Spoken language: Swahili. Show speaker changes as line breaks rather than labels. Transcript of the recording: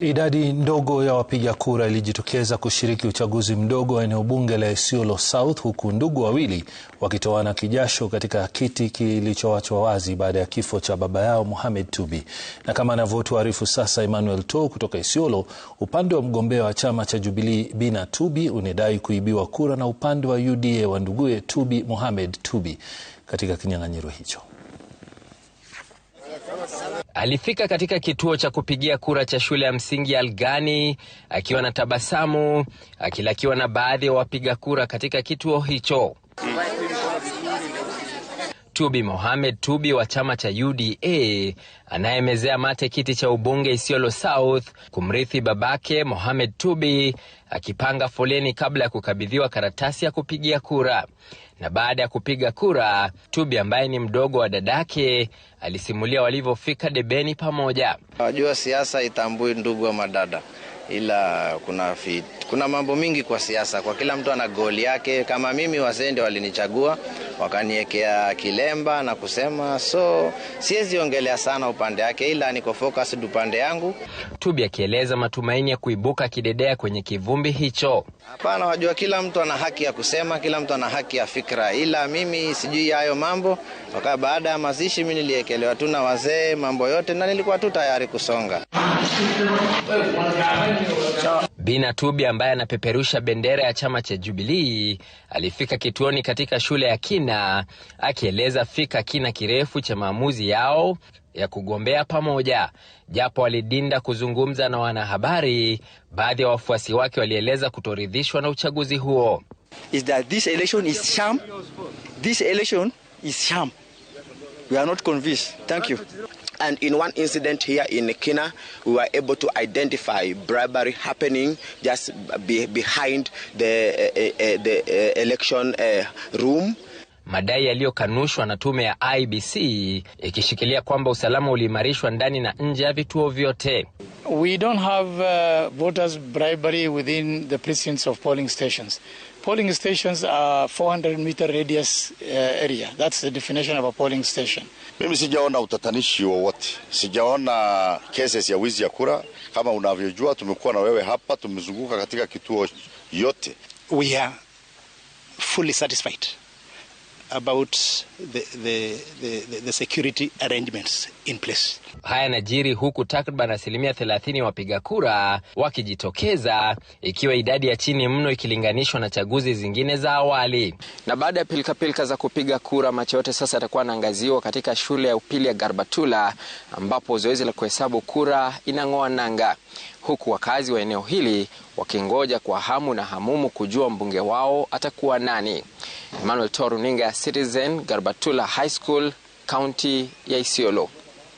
Idadi ndogo ya wapiga kura ilijitokeza kushiriki uchaguzi mdogo wa eneo bunge la Isiolo South, huku ndugu wawili wakitoana kijasho katika kiti kilichoachwa wazi baada ya kifo cha baba yao Mohamed Tubi. Na kama anavyotuarifu sasa Emmanuel To kutoka Isiolo, upande wa mgombea wa chama cha Jubilee Bina Tubi unadai kuibiwa kura na upande wa UDA wa nduguye Tubi Mohamed Tubi katika kinyang'anyiro hicho.
Alifika katika kituo cha kupigia kura cha shule ya msingi ya Algani akiwa na tabasamu, akilakiwa na baadhi ya wapiga kura katika kituo hicho. Tubi Mohamed Tubi wa chama cha UDA anayemezea mate kiti cha ubunge Isiolo South kumrithi babake Mohamed Tubi, akipanga foleni kabla ya kukabidhiwa karatasi ya kupigia kura. Na baada ya kupiga kura, Tubi ambaye ni mdogo wa dadake alisimulia walivyofika debeni pamoja.
Wajua siasa itambui ndugu wa madada, ila kuna mambo mingi kwa siasa. Kwa kila mtu ana goli yake. Kama mimi wazee walinichagua, wakaniwekea kilemba na kusema, so siwezi ongelea sana upande yake, ila niko focused upande yangu.
Tubi akieleza matumaini ya kuibuka kidedea kwenye kivumbi hicho.
Hapana, wajua kila mtu ana haki ya kusema, kila mtu ana haki ya fikra, ila mimi sijui hayo mambo. Wakati baada ya mazishi mimi niliekelewa tu na wazee mambo yote na nilikuwa tu tayari kusonga.
Bina Tubi ambaye anapeperusha bendera ya chama cha Jubilee alifika kituoni katika shule ya Kina, akieleza fika kina kirefu cha maamuzi yao ya kugombea pamoja. Japo walidinda kuzungumza na wanahabari, baadhi ya wafuasi wake walieleza kutoridhishwa na uchaguzi huo.
Is that this election is sham? This election is sham. We are not convinced. Thank you.
And in one incident here in Kina, we were able to identify bribery happening just behind the election room.
Madai yaliyokanushwa na tume ya IEBC ikishikilia kwamba usalama uliimarishwa ndani na nje ya vituo vyote.
We don't have voters bribery within the precincts of polling stations. Polling stations are 400-meter radius area. That's the definition of a polling station.
Mimi sijaona utatanishi wowote. Sijaona cases ya wizi ya kura. Kama unavyojua tumekuwa na wewe hapa, tumezunguka katika kituo yote.
We are fully satisfied about the security arrangements in place.
Haya yanajiri huku takriban 30% wapiga kura wakijitokeza, ikiwa idadi ya chini mno ikilinganishwa na chaguzi zingine za awali. Na baada ya pilika za kupiga kura, macho yote sasa yatakuwa yanaangaziwa katika shule ya upili ya Garbatula, ambapo zoezi la kuhesabu kura inang'oa nanga, huku wakazi wa eneo hili wakingoja kwa hamu na hamumu kujua mbunge wao atakuwa nani. Emmanuel To, runinga Citizen, Garbatula High School, County ya Isiolo.